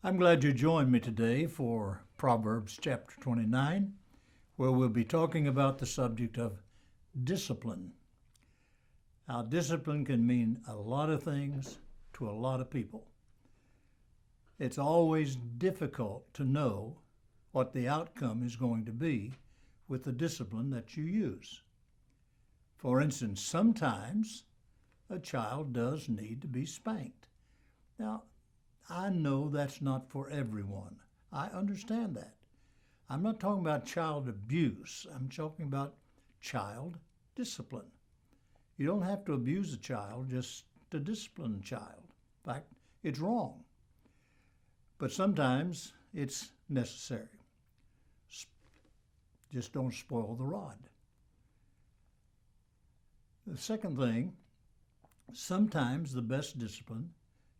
I'm glad you joined me today for Proverbs chapter 29, where we'll be talking about the subject of discipline. Now, discipline can mean a lot of things to a lot of people. It's always difficult to know what the outcome is going to be with the discipline that you use. For instance, sometimes a child does need to be spanked. Now, I know that's not for everyone. I understand that. I'm not talking about child abuse. I'm talking about child discipline. You don't have to abuse a child just to discipline a child. In fact, it's wrong. But sometimes it's necessary. Just don't spoil the rod. The second thing, sometimes the best discipline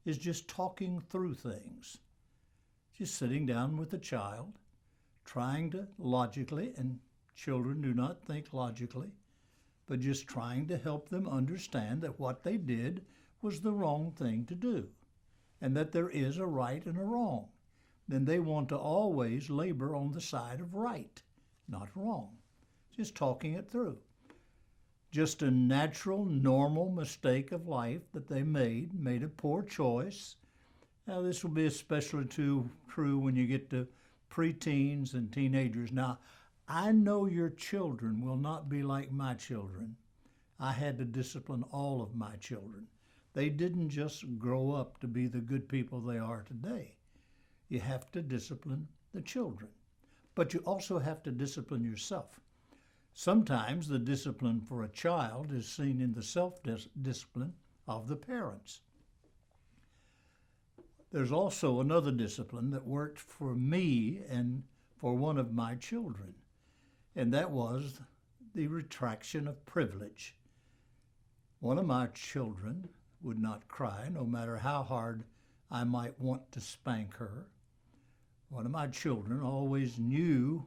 is just talking through things. Just sitting down with a child, trying to logically, and children do not think logically, but just trying to help them understand that what they did was the wrong thing to do, and that there is a right and a wrong. Then they want to always labor on the side of right, not wrong. Just talking it through. Just a natural, normal mistake of life that they made a poor choice. Now, this will be especially true when you get to preteens and teenagers. Now, I know your children will not be like my children. I had to discipline all of my children. They didn't just grow up to be the good people they are today. You have to discipline the children, but you also have to discipline yourself. Sometimes the discipline for a child is seen in the self-discipline of the parents. There's also another discipline that worked for me and for one of my children, and that was the retraction of privilege. One of my children would not cry, no matter how hard I might want to spank her. One of my children always knew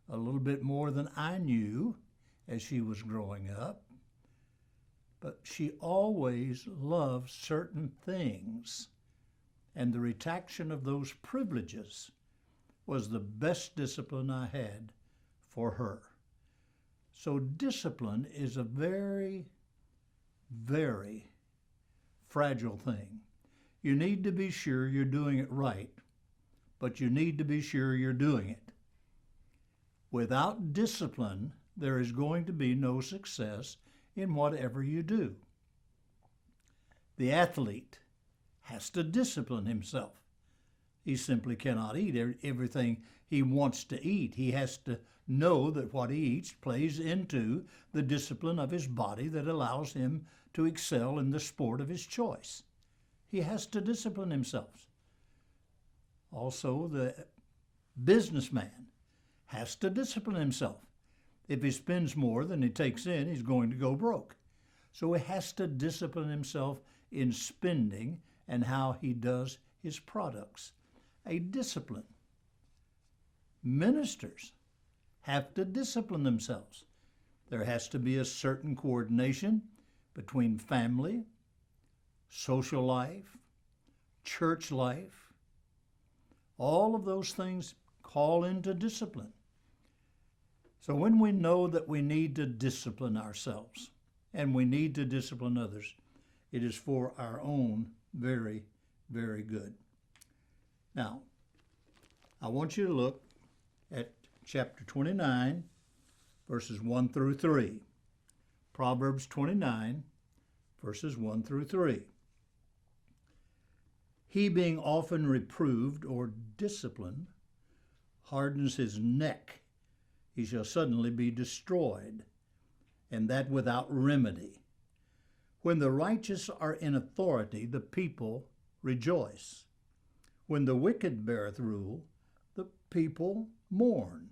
a little bit more than I knew as she was growing up, but she always loved certain things, and the retraction of those privileges was the best discipline I had for her. So discipline is a very, very fragile thing. You need to be sure you're doing it right, but you need to be sure you're doing it. Without discipline, there is going to be no success in whatever you do. The athlete has to discipline himself. He simply cannot eat everything he wants to eat. He has to know that what he eats plays into the discipline of his body that allows him to excel in the sport of his choice. He has to discipline himself. Also, the businessman has to discipline himself. If he spends more than he takes in, he's going to go broke. So he has to discipline himself in spending and how he does his products. A discipline. Ministers have to discipline themselves. There has to be a certain coordination between family, social life, church life. All of those things call into discipline. So when we know that we need to discipline ourselves and we need to discipline others, it is for our own very, very good. Now, I want you to look at chapter 29, verses 1 through 3. Proverbs 29, verses 1 through 3. He being often reproved or disciplined hardens his neck. He shall suddenly be destroyed, and that without remedy. When the righteous are in authority, the people rejoice. When the wicked beareth rule, the people mourn.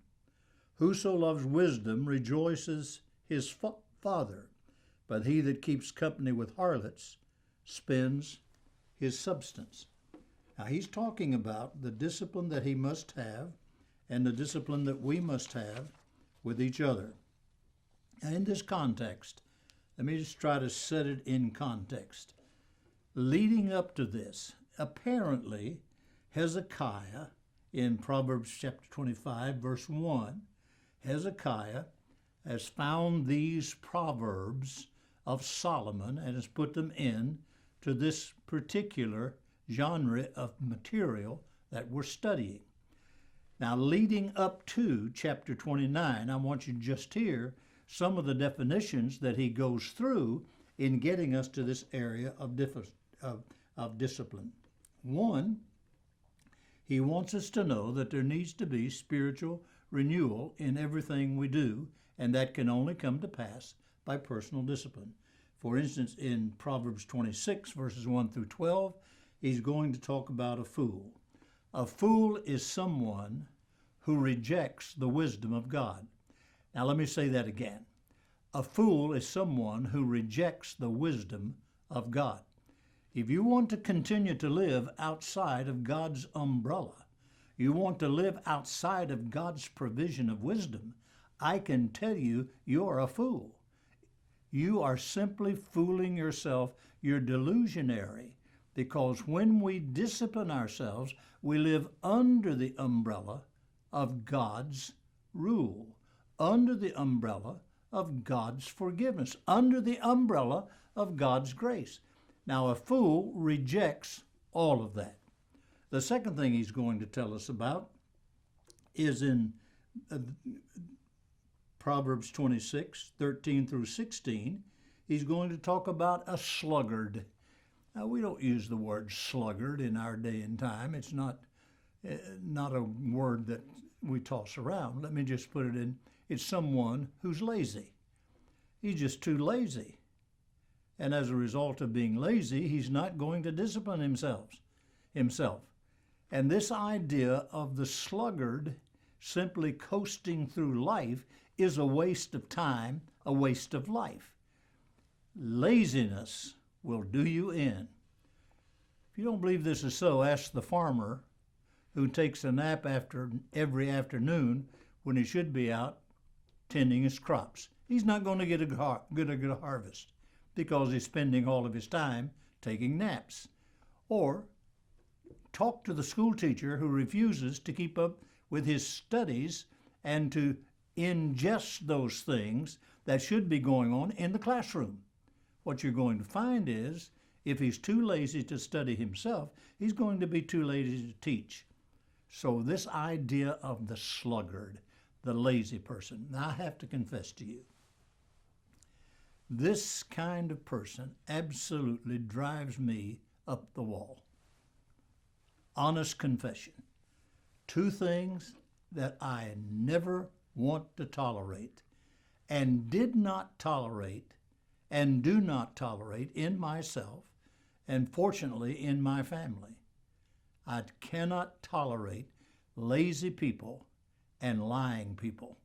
Whoso loves wisdom rejoices his father, but he that keeps company with harlots spends his substance. Now he's talking about the discipline that he must have and the discipline that we must have with each other. And in this context, let me just try to set it in context. Leading up to this, apparently, Hezekiah, in Proverbs chapter 25, verse 1, Hezekiah has found these proverbs of Solomon and has put them in to this particular genre of material that we're studying. Now, leading up to chapter 29, I want you to just hear some of the definitions that he goes through in getting us to this area of discipline. One, he wants us to know that there needs to be spiritual renewal in everything we do, and that can only come to pass by personal discipline. For instance, in Proverbs 26, verses 1 through 12, he's going to talk about a fool. A fool is someone who rejects the wisdom of God. Now let me say that again. A fool is someone who rejects the wisdom of God. If you want to continue to live outside of God's umbrella, you want to live outside of God's provision of wisdom, I can tell you, you're a fool. You are simply fooling yourself. You're delusionary, because when we discipline ourselves, we live under the umbrella of God's rule, under the umbrella of God's forgiveness, under the umbrella of God's grace. Now, a fool rejects all of that. The second thing he's going to tell us about is in Proverbs 26, 13 through 16. He's going to talk about a sluggard. Now, we don't use the word sluggard in our day and time. It's not a word that we toss around. Let me just put it in. It's someone who's lazy. He's just too lazy. And as a result of being lazy, he's not going to discipline himself. And this idea of the sluggard simply coasting through life is a waste of time, a waste of life. Laziness will do you in. If you don't believe this is so, ask the farmer who takes a nap every afternoon when he should be out tending his crops. He's not going to get a good harvest because he's spending all of his time taking naps. Or talk to the school teacher who refuses to keep up with his studies and to ingest those things that should be going on in the classroom. What you're going to find is, if he's too lazy to study himself, he's going to be too lazy to teach. So this idea of the sluggard, the lazy person, now I have to confess to you, this kind of person absolutely drives me up the wall. Honest confession. Two things that I never want to tolerate and did not tolerate and do not tolerate in myself and fortunately in my family. I cannot tolerate lazy people and lying people.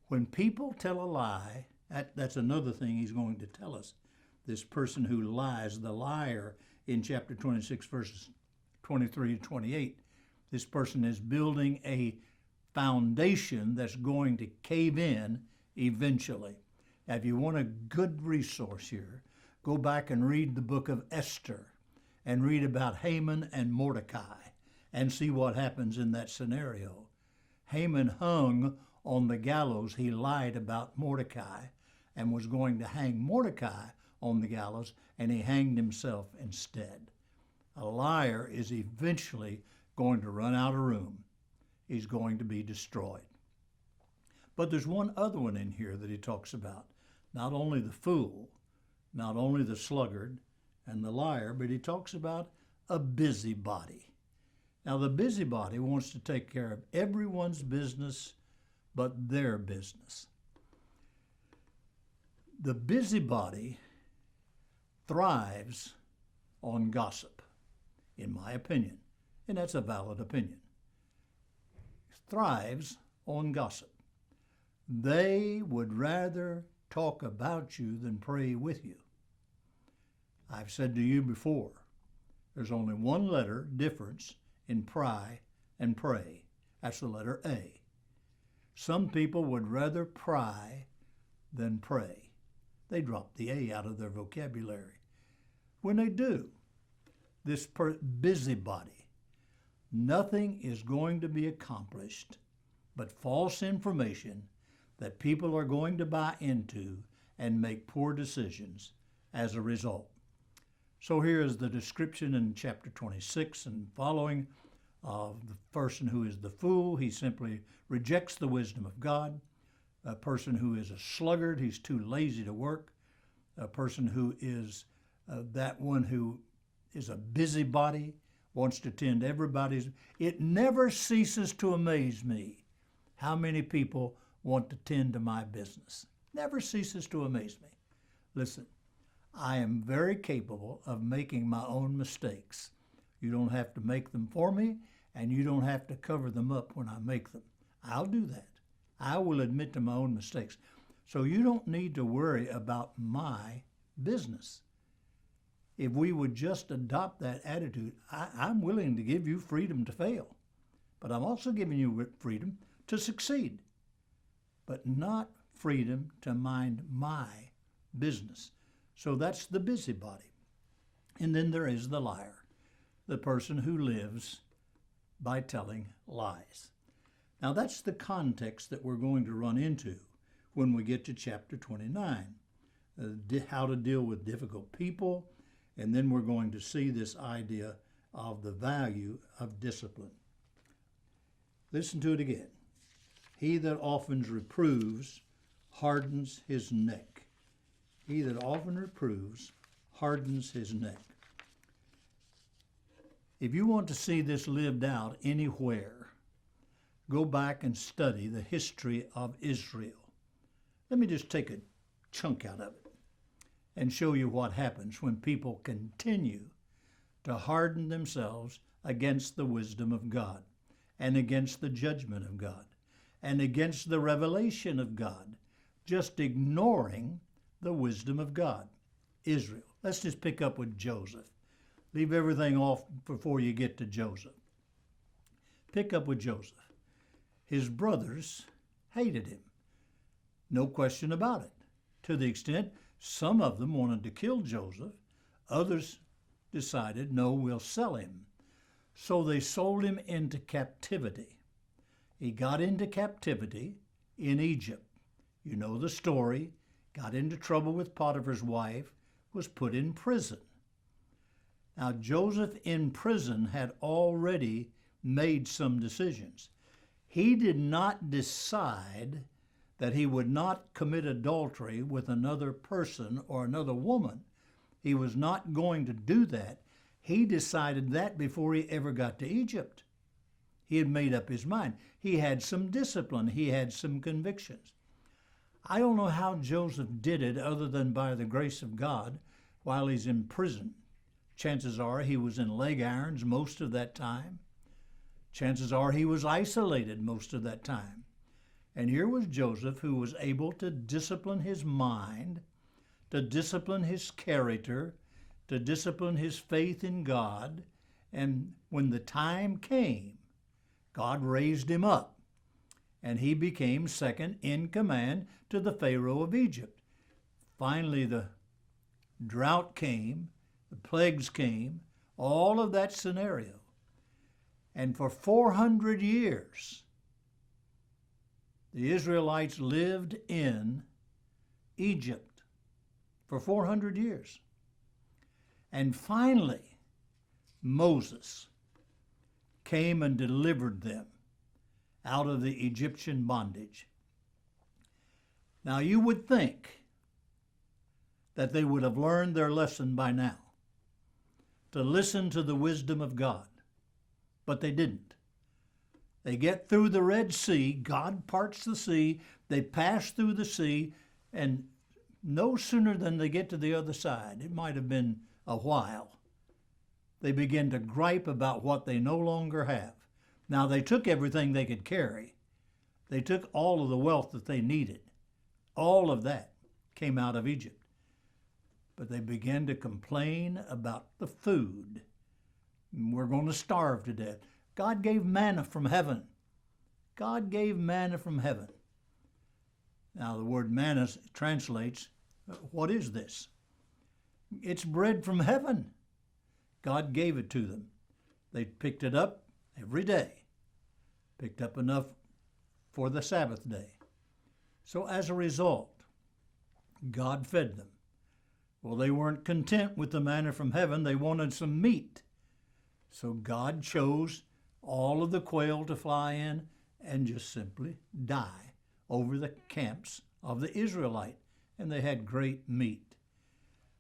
When people tell a lie, that's another thing he's going to tell us. This person who lies, the liar in chapter 26, verses 23 to 28, this person is building a foundation that's going to cave in eventually. Now, if you want a good resource here, go back and read the book of Esther and read about Haman and Mordecai and see what happens in that scenario. Haman hung on the gallows. He lied about Mordecai and was going to hang Mordecai on the gallows, and he hanged himself instead. A liar is eventually going to run out of room. He's going to be destroyed. But there's one other one in here that he talks about. Not only the fool, not only the sluggard and the liar, but he talks about a busybody. Now, the busybody wants to take care of everyone's business but their business. The busybody thrives on gossip, in my opinion, and that's a valid opinion. Thrives on gossip. They would rather talk about you than pray with you. I've said to you before, there's only one letter difference in pry and pray. That's the letter A. Some people would rather pry than pray. They drop the A out of their vocabulary. When they do, this busybody nothing is going to be accomplished but false information that people are going to buy into and make poor decisions as a result. So here is the description in chapter 26 and following of the person who is the fool. He simply rejects the wisdom of God. A person who is a sluggard, he's too lazy to work. A person who is that one who is a busybody, wants to tend to everybody's. It never ceases to amaze me how many people want to tend to my business. Never ceases to amaze me. Listen, I am very capable of making my own mistakes. You don't have to make them for me, and you don't have to cover them up when I make them. I'll do that. I will admit to my own mistakes. So you don't need to worry about my business. If we would just adopt that attitude, I'm willing to give you freedom to fail, but I'm also giving you freedom to succeed, but not freedom to mind my business. So that's the busybody. And then there is the liar, the person who lives by telling lies. Now that's the context that we're going to run into when we get to chapter 29, how to deal with difficult people, and then we're going to see this idea of the value of discipline. Listen to it again. He that often reproves hardens his neck. He that often reproves hardens his neck. If you want to see this lived out anywhere, go back and study the history of Israel. Let me just take a chunk out of it and show you what happens when people continue to harden themselves against the wisdom of God and against the judgment of God and against the revelation of God, just ignoring the wisdom of God. Israel. Let's just pick up with Joseph. Leave everything off before you get to Joseph. Pick up with Joseph. His brothers hated him. No question about it. To the extent some of them wanted to kill Joseph, others decided, no, we'll sell him. So they sold him into captivity. He got into captivity in Egypt. You know the story. Got into trouble with Potiphar's wife, was put in prison. Now, Joseph in prison had already made some decisions. He did not decide that he would not commit adultery with another person or another woman. He was not going to do that. He decided that before he ever got to Egypt. He had made up his mind. He had some discipline. He had some convictions. I don't know how Joseph did it other than by the grace of God while he's in prison. Chances are he was in leg irons most of that time. Chances are he was isolated most of that time. And here was Joseph, who was able to discipline his mind, to discipline his character, to discipline his faith in God. And when the time came, God raised him up, and he became second in command to the Pharaoh of Egypt. Finally, the drought came, the plagues came, all of that scenario. And for 400 years, the Israelites lived in Egypt for 400 years. And finally, Moses came and delivered them out of the Egyptian bondage. Now, you would think that they would have learned their lesson by now, to listen to the wisdom of God, but they didn't. They get through the Red Sea, God parts the sea, they pass through the sea, and no sooner than they get to the other side, it might have been a while, they begin to gripe about what they no longer have. Now, they took everything they could carry. They took all of the wealth that they needed. All of that came out of Egypt. But they began to complain about the food. We're going to starve to death. God gave manna from heaven. God gave manna from heaven. Now, the word manna translates, what is this? It's bread from heaven. God gave it to them. They picked it up every day, picked up enough for the Sabbath day. So as a result, God fed them. Well, they weren't content with the manna from heaven. They wanted some meat. So God chose all of the quail to fly in and just simply die over the camps of the Israelite, and they had great meat.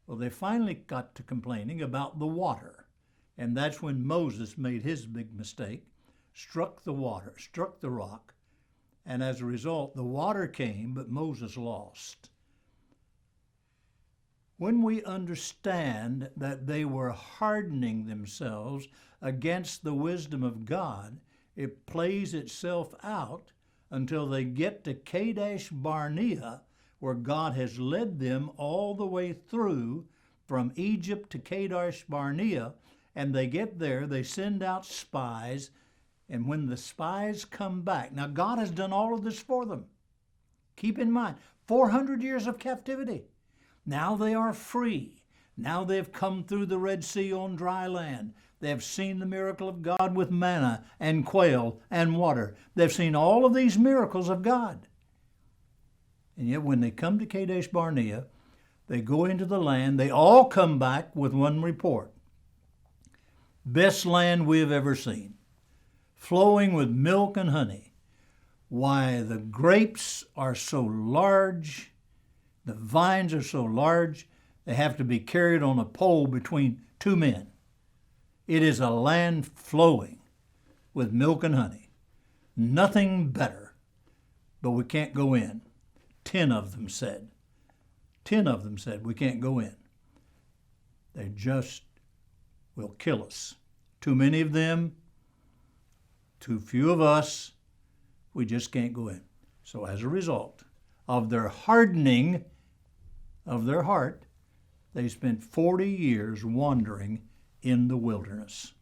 Well, they finally got to complaining about the water, and that's when Moses made his big mistake, struck the water, struck the rock, and as a result, the water came, but Moses lost. When we understand that they were hardening themselves against the wisdom of God, it plays itself out until they get to Kadesh Barnea, where God has led them all the way through from Egypt to Kadesh Barnea, and they get there, they send out spies, and when the spies come back, now God has done all of this for them. Keep in mind, 400 years of captivity. Now they are free. Now they've come through the Red Sea on dry land. They have seen the miracle of God with manna and quail and water. They've seen all of these miracles of God. And yet when they come to Kadesh Barnea, they go into the land. They all come back with one report. Best land we have ever seen, flowing with milk and honey. Why, the grapes are so large, the vines are so large, they have to be carried on a pole between two men. It is a land flowing with milk and honey. Nothing better, but we can't go in. 10 of them said, we can't go in. They just will kill us. Too many of them, too few of us, we just can't go in. So as a result of their hardening of their heart, they spent 40 years wandering in the wilderness.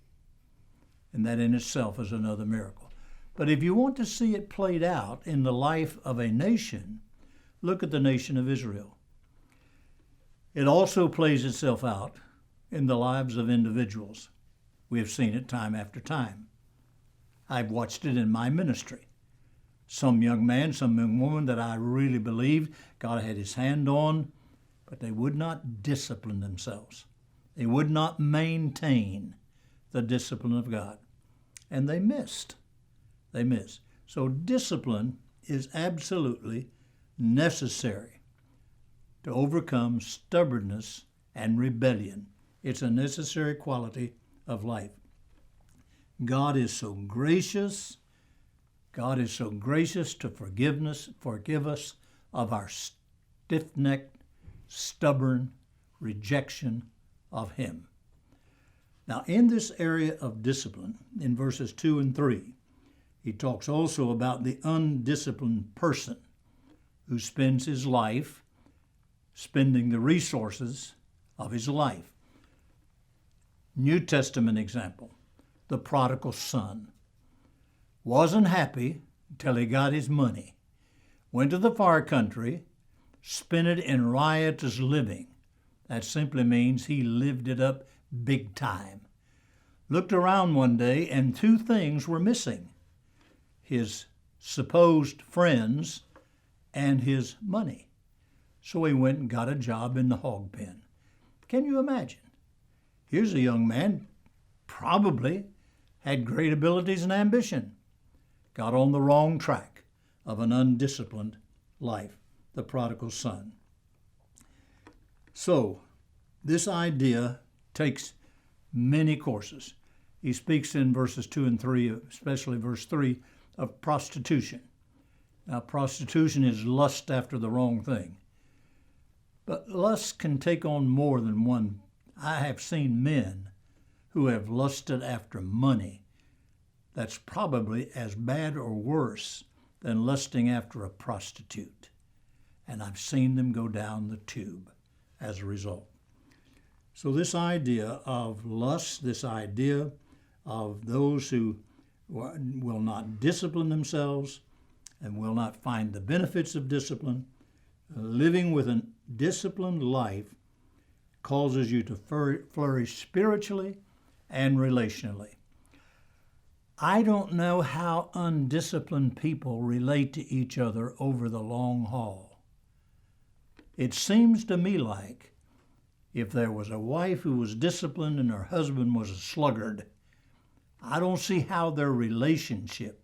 And that in itself is another miracle. But if you want to see it played out in the life of a nation, look at the nation of Israel. It also plays itself out in the lives of individuals. We have seen it time after time. I've watched it in my ministry. Some young man, some young woman that I really believed God had his hand on, but they would not discipline themselves. They would not maintain the discipline of God. And they missed. They missed. So discipline is absolutely necessary to overcome stubbornness and rebellion. It's a necessary quality of life. God is so gracious. God is so gracious to forgive us of our stiff-necked, stubborn rejection of Him. Now, in this area of discipline, in verses 2 and 3, he talks also about the undisciplined person who spends his life spending the resources of his life. New Testament example, the prodigal son. Wasn't happy until he got his money. Went to the far country, spent it in riotous living. That simply means he lived it up big time. Looked around one day and two things were missing: his supposed friends and his money. So he went and got a job in the hog pen. Can you imagine? Here's a young man, probably had great abilities and ambition, got on the wrong track of an undisciplined life, the prodigal son. So this idea takes many courses. He speaks in verses 2 and 3, especially verse 3, of prostitution. Now, prostitution is lust after the wrong thing. But lust can take on more than one. I have seen men who have lusted after money. That's probably as bad or worse than lusting after a prostitute. And I've seen them go down the tube as a result. So this idea of lust, this idea of those who will not discipline themselves and will not find the benefits of discipline, living with a disciplined life causes you to flourish spiritually and relationally. I don't know how undisciplined people relate to each other over the long haul. It seems to me like if there was a wife who was disciplined and her husband was a sluggard, I don't see how their relationship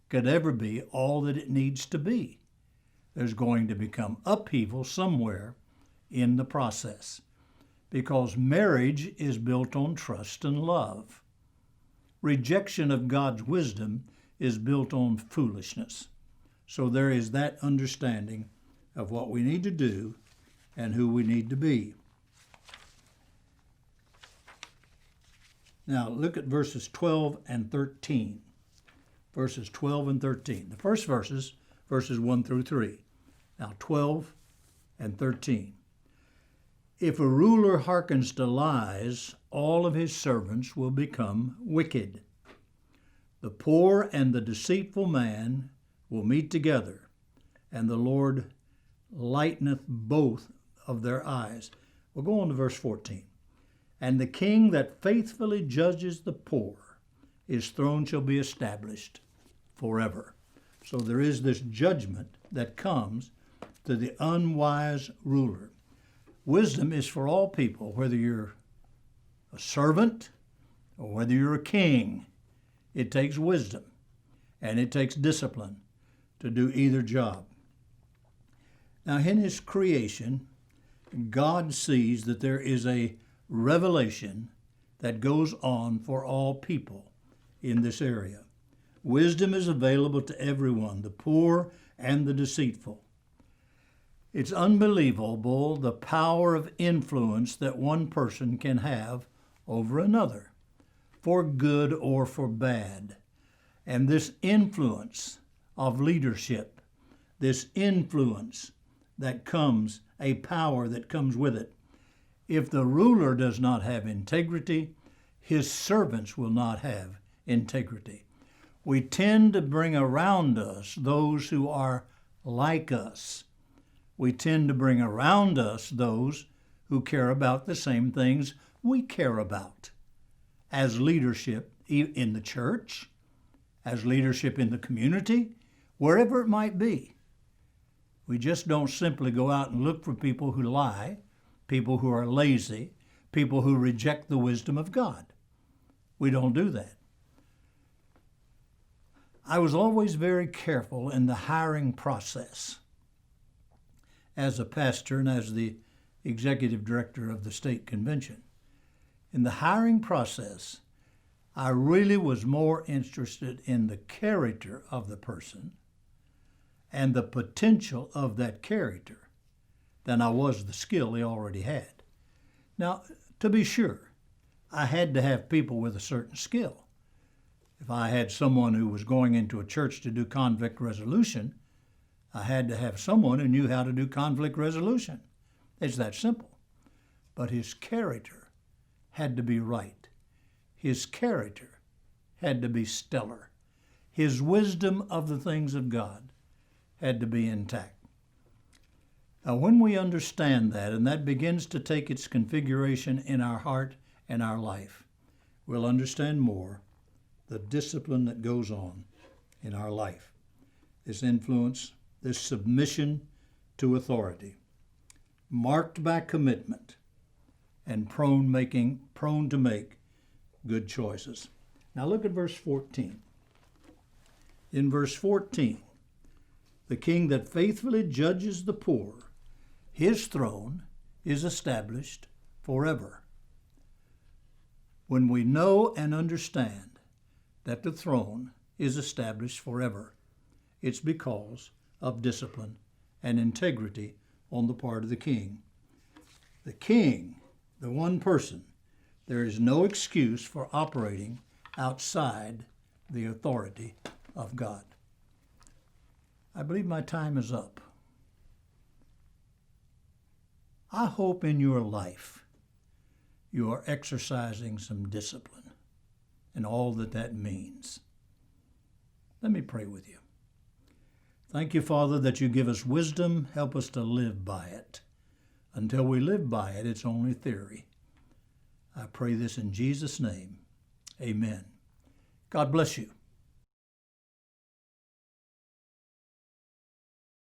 could ever be all that it needs to be. There's going to become upheaval somewhere in the process because marriage is built on trust and love. Rejection of God's wisdom is built on foolishness. So there is that understanding of what we need to do and who we need to be. Now look at verses 12 and 13. Verses 12 and 13. The first verses 1 through 3. Now 12 and 13. If a ruler hearkens to lies, all of his servants will become wicked. The poor and the deceitful man will meet together, and the Lord lighteneth both of their eyes. We'll go on to verse 14. And the king that faithfully judges the poor, his throne shall be established forever. So there is this judgment that comes to the unwise ruler. Wisdom is for all people, whether you're a servant or whether you're a king. It takes wisdom and it takes discipline to do either job. Now, in his creation, God sees that there is a revelation that goes on for all people in this area. Wisdom is available to everyone, the poor and the deceitful. It's unbelievable the power of influence that one person can have over another, for good or for bad. And this influence of leadership, this influence that comes, a power that comes with it. If the ruler does not have integrity, his servants will not have integrity. We tend to bring around us those who are like us. We tend to bring around us those who care about the same things we care about. As leadership in the church, as leadership in the community, wherever it might be. We just don't simply go out and look for people who lie, people who are lazy, people who reject the wisdom of God. We don't do that. I was always very careful in the hiring process as a pastor and as the executive director of the state convention. In the hiring process, I really was more interested in the character of the person and the potential of that character than I was the skill he already had. Now, to be sure, I had to have people with a certain skill. If I had someone who was going into a church to do conflict resolution, I had to have someone who knew how to do conflict resolution. It's that simple. But his character had to be right. His character had to be stellar. His wisdom of the things of God had to be intact. Now, when we understand that, and that begins to take its configuration in our heart and our life, we'll understand more the discipline that goes on in our life. This influence, this submission to authority, marked by commitment and prone to make good choices. Now look at verse 14. In verse 14, the king that faithfully judges the poor, his throne is established forever. When we know and understand that the throne is established forever, it's because of discipline and integrity on the part of the king. The king, the one person, there is no excuse for operating outside the authority of God. I believe my time is up. I hope in your life you are exercising some discipline and all that that means. Let me pray with you. Thank you, Father, that you give us wisdom. Help us to live by it. Until we live by it, it's only theory. I pray this in Jesus' name. Amen. God bless you.